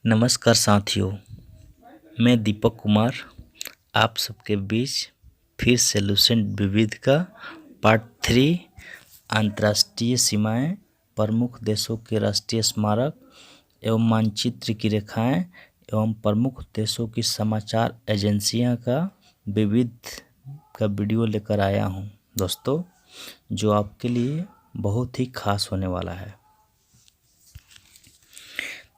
नमस्कार साथियों, मैं दीपक कुमार आप सबके बीच फिर से लुसेंट विविध का पार्ट 3 अंतर्राष्ट्रीय सीमाएं, प्रमुख देशों के राष्ट्रीय स्मारक एवं मानचित्र की रेखाएं एवं प्रमुख देशों की समाचार एजेंसियां का विविध का वीडियो लेकर आया हूं दोस्तों, जो आपके लिए बहुत ही खास होने वाला है।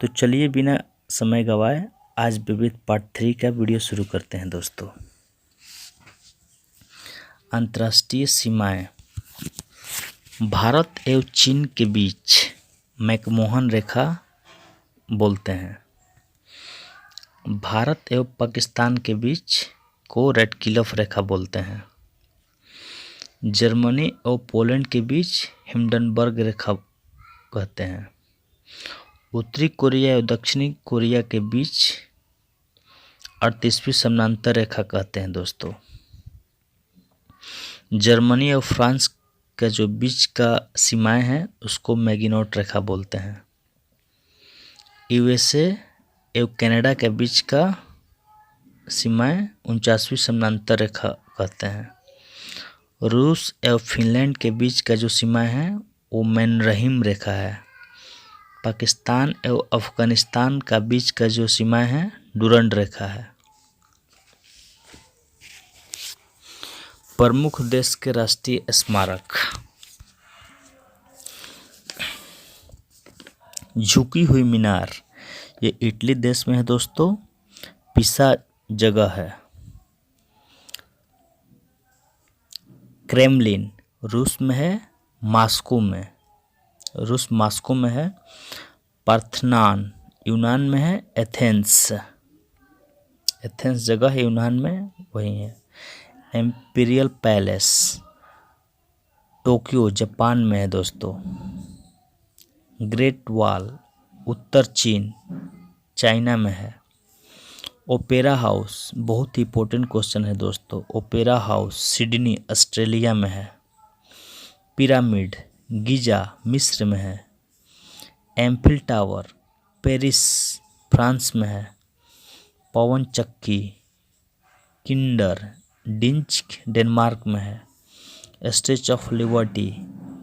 तो चलिए बिना समय गवाए आज विविध पार्ट 3 का वीडियो शुरू करते हैं दोस्तों। अंतर्राष्ट्रीय सीमाएं भारत एवं चीन के बीच मैकमोहन रेखा बोलते हैं। भारत एवं पाकिस्तान के बीच को रेडक्लिफ रेखा बोलते हैं। जर्मनी और पोलैंड के बीच हिंडनबर्ग रेखा कहते हैं। उत्तरी कोरिया और दक्षिणी कोरिया के बीच 38वीं समानांतर रेखा कहते हैं दोस्तों। जर्मनी और फ्रांस का जो बीच का सीमाएं हैं उसको मैगिनोट रेखा बोलते हैं। यूएसए एवं कनाडा के बीच का सीमाएं 49वीं समानांतर रेखा कहते हैं। रूस एवं फिनलैंड के बीच का जो सीमाएं हैं वो मैनरहीम रेखा है। पाकिस्तान एवं अफगानिस्तान का बीच का जो सीमा है डुरंड रेखा है। प्रमुख देश के राष्ट्रीय स्मारक झुकी हुई मीनार, ये इटली देश में है दोस्तों। पिसा जगह है। क्रेमलिन रूस में है, मॉस्को में है। पार्थेनॉन यूनान में है। एथेंस जगह है यूनान में, वही है। एम्पीरियल पैलेस टोक्यो जापान में है दोस्तों। ग्रेट वॉल उत्तर चीन चाइना में है। ओपेरा हाउस बहुत ही इंपॉर्टेंट क्वेश्चन है दोस्तों। ओपेरा हाउस सिडनी ऑस्ट्रेलिया में है। पिरामिड गीजा मिस्र में है। एम्फिल टावर पेरिस फ्रांस में है। पवन चक्की किंडर डिंच डेनमार्क में है। Statue of liberty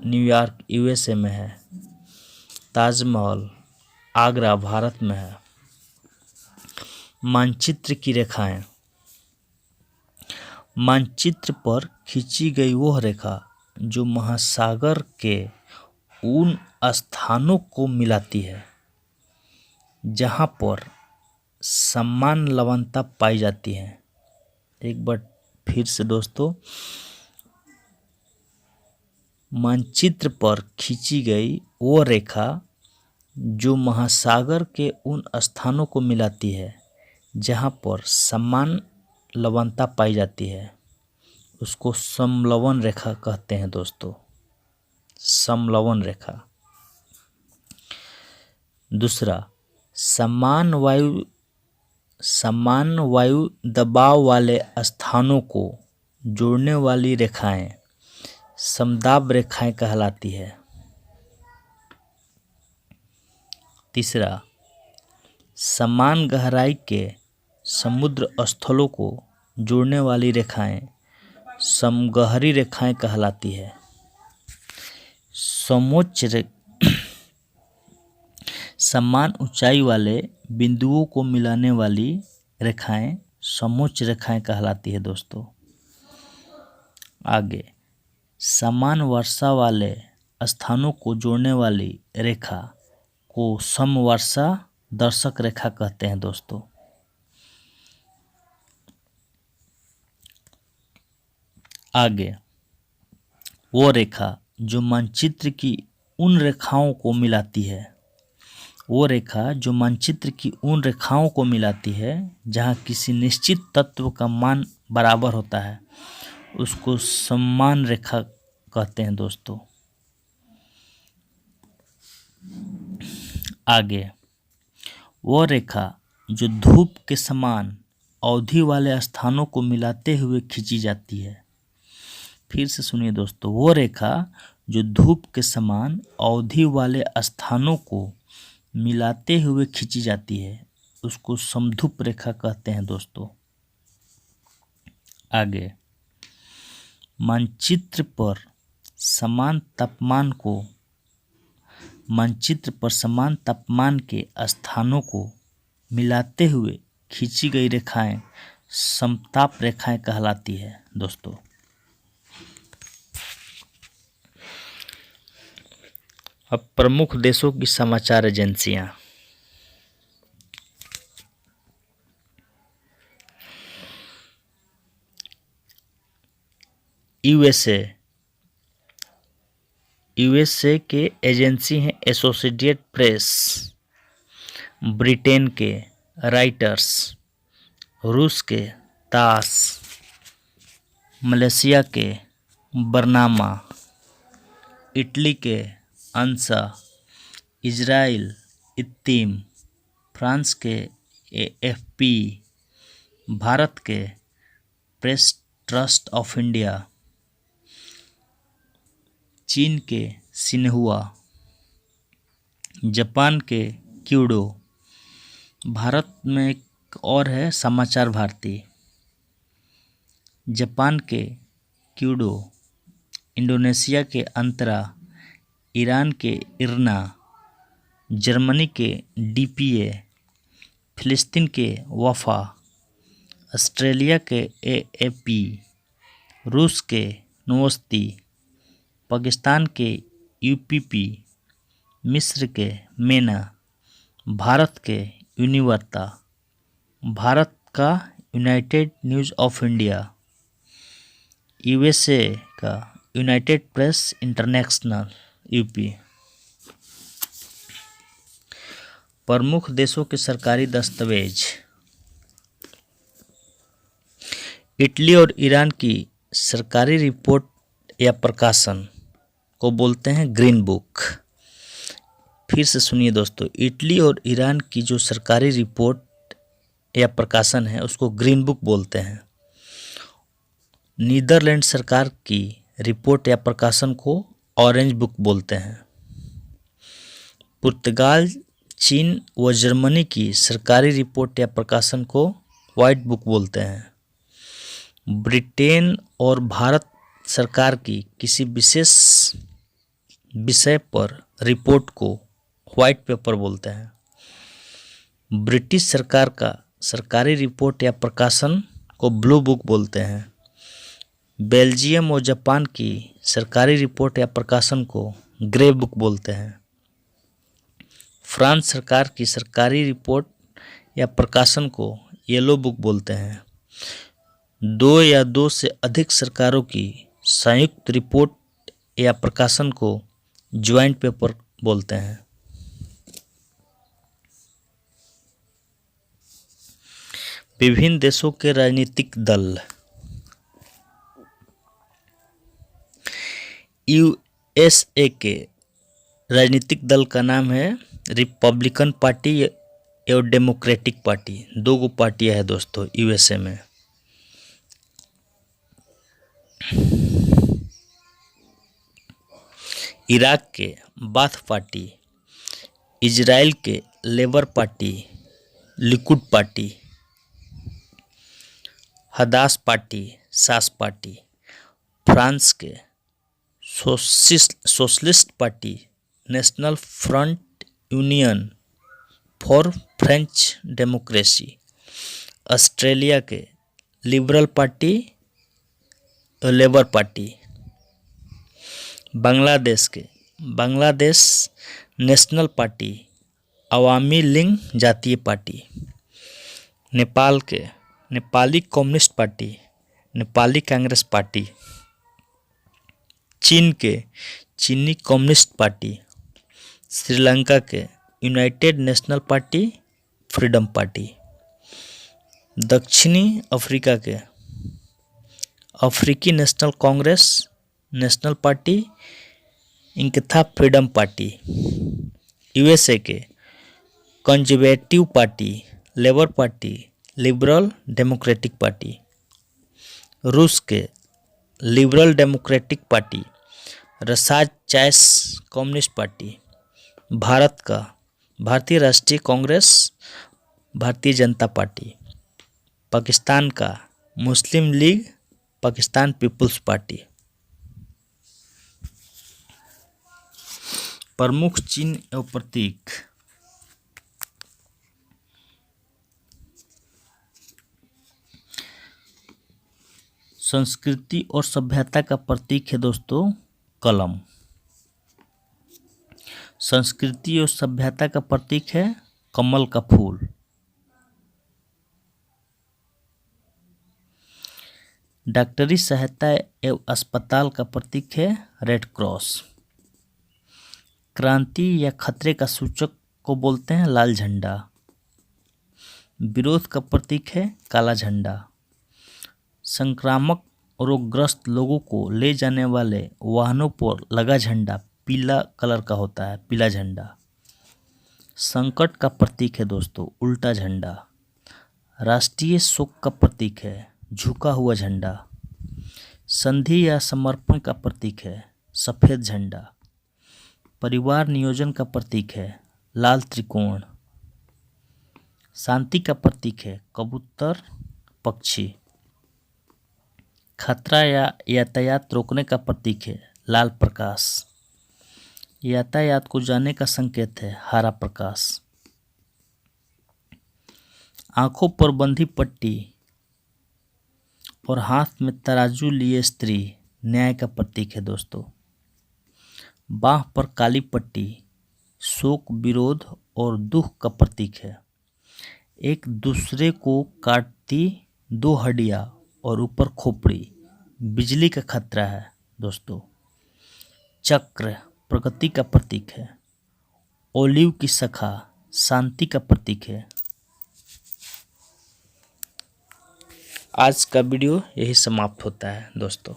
New York USA में है। ताजमहल आगरा भारत में है। मानचित्र की रेखाएं, मानचित्र पर खींची गई वह रेखा जो महासागर के उन स्थानों को मिलाती है जहां पर समान लवणता पाई जाती है। एक बार फिर से दोस्तों, मानचित्र पर खींची गई वो रेखा जो महासागर के उन स्थानों को मिलाती है जहां पर समान लवणता पाई जाती है, उसको समलवन रेखा कहते हैं दोस्तों। समलवन रेखा। दूसरा, समान वायु दबाव वाले स्थानों को जोड़ने वाली रेखाएं समदाब रेखाएं कहलाती है। तीसरा, समान गहराई के समुद्र स्थलों को जोड़ने वाली रेखाएं समगहरी रेखाएं कहलाती है। समान ऊंचाई वाले बिंदुओं को मिलाने वाली रेखाएं समोच्च रेखाएं कहलाती है दोस्तों। आगे, समान वर्षा वाले स्थानों को जोड़ने वाली रेखा को समवर्षा दर्शक रेखा कहते हैं दोस्तों। आगे, वो रेखा जो मानचित्र की उन रेखाओं को मिलाती है जहां किसी निश्चित तत्व का मान बराबर होता है, उसको समान रेखा कहते हैं दोस्तों। आगे, वो रेखा जो धूप के समान अवधि वाले स्थानों को मिलाते हुए खींची जाती है। फिर से सुनिए दोस्तों, वो रेखा जो धूप के समान अवधि वाले स्थानों को मिलाते हुए खींची जाती है, उसको समधूप रेखा कहते हैं दोस्तों। आगे, मानचित्र पर समान तापमान के स्थानों को मिलाते हुए खींची गई रेखाएं समताप रेखाएं कहलाती है दोस्तों। अब प्रमुख देशों की समाचार एजेंसियां। यूएसए के एजेंसी हैं एसोसिएटेड प्रेस, ब्रिटेन के राइटर्स, रूस के तास, मलेशिया के बरनामा, इटली के अंसा, इजराइल इत्तीम, फ्रांस के एएफपी, भारत के प्रेस ट्रस्ट ऑफ इंडिया, चीन के सिन्हुआ, जापान के क्यूडो, भारत में एक और है समाचार भारती, जापान के क्यूडो, इंडोनेशिया के अंतरा, ईरान के इरना, जर्मनी के डीपीए, फिलिस्तीन के वफा, ऑस्ट्रेलिया के एएपी, रूस के नोवोस्ती, पाकिस्तान के यूपीपी, मिस्र के मेना, भारत के यूनिवार्ता, भारत का United news of India, USA का यूनाइटेड प्रेस इंटरनेशनल यूपी। प्रमुख देशों के सरकारी दस्तावेज। इटली और ईरान की सरकारी रिपोर्ट या प्रकाशन को बोलते हैं ग्रीन बुक। फिर से सुनिए दोस्तों, इटली और ईरान की जो सरकारी रिपोर्ट या प्रकाशन है उसको ग्रीन बुक बोलते हैं। नीदरलैंड सरकार की रिपोर्ट या प्रकाशन को ऑरेंज बुक बोलते हैं। पुर्तगाल, चीन व जर्मनी की सरकारी रिपोर्ट या प्रकाशन को वाइट बुक बोलते हैं। ब्रिटेन और भारत सरकार की किसी विशेष विषय पर रिपोर्ट को व्हाइट पेपर बोलते हैं। ब्रिटिश सरकार का सरकारी रिपोर्ट या प्रकाशन को ब्लू बुक बोलते हैं। बेल्जियम और जापान की सरकारी रिपोर्ट या प्रकाशन को ग्रे बुक बोलते हैं। फ्रांस सरकार की सरकारी रिपोर्ट या प्रकाशन को येलो बुक बोलते हैं। दो या दो से अधिक सरकारों की संयुक्त रिपोर्ट या प्रकाशन को ज्वाइंट पेपर बोलते हैं। विभिन्न देशों के राजनीतिक दल। यूएसए के राजनीतिक दल का नाम है रिपब्लिकन पार्टी और डेमोक्रेटिक पार्टी। दो गो पार्टियां हैं दोस्तों यूएसए में। इराक के बाथ पार्टी, इजराइल के labour party, Likud party, Hadash party, सास पार्टी, फ्रांस के socialist party, national front union for French democracy, Australia के लिबरल पार्टी और लेबर पार्टी, बांग्लादेश के बांग्लादेश नेशनल पार्टी, अवामी लीग जातीय पार्टी, नेपाल के Nepali communist party, Nepali Congress party, चीन के चीनी कम्युनिस्ट पार्टी, श्रीलंका के United national party, freedom party, दक्षिणी अफ्रीका के अफ्रीकी नेशनल कांग्रेस नेशनल पार्टी, इनके था फ्रीडम पार्टी, यूएसए के conservative party, labour party, liberal democratic party, रूस के liberal democratic party, रसाज choice communist party, Bharat का भारतीय राष्ट्रीय कांग्रेस, भारतीय जनता पार्टी। पाकिस्तान का मुस्लिम लीग, पाकिस्तान पीपुल्स पार्टी। प्रमुख चिन्ह एवं प्रतीक। संस्कृति और सभ्यता का प्रतीक है दोस्तों कलम। संस्कृति और सभ्यता का प्रतीक है कमल का फूल। डॉक्टरी सहायता एवं अस्पताल का प्रतीक है रेड क्रॉस। क्रांति या खतरे का सूचक को बोलते हैं लाल झंडा। विरोध का प्रतीक है काला झंडा। संक्रामक रोगग्रस्त लोगों को ले जाने वाले वाहनों पर लगा झंडा पीला कलर का होता है, पीला झंडा। संकट का प्रतीक है दोस्तों उल्टा झंडा। राष्ट्रीय शोक का प्रतीक है झुका हुआ झंडा। संधि या समर्पण का प्रतीक है सफेद झंडा। परिवार नियोजन का प्रतीक है लाल त्रिकोण। शांति का प्रतीक है कबूतर पक्षी। खतरा या यातायात रोकने का प्रतीक है लाल प्रकाश। यातायात को जाने का संकेत है हरा प्रकाश। आंखों पर बंधी पट्टी और हाथ में तराजू लिए स्त्री न्याय का प्रतीक है दोस्तों। बाह पर काली पट्टी शोक, विरोध और दुख का प्रतीक है। एक दूसरे को काटती दो हड्डियां और ऊपर खोपड़ी बिजली का खतरा है दोस्तों। चक्र प्रगति का प्रतीक है। ओलिव की शाखा शांति का प्रतीक है। आज का वीडियो यही समाप्त होता है दोस्तों।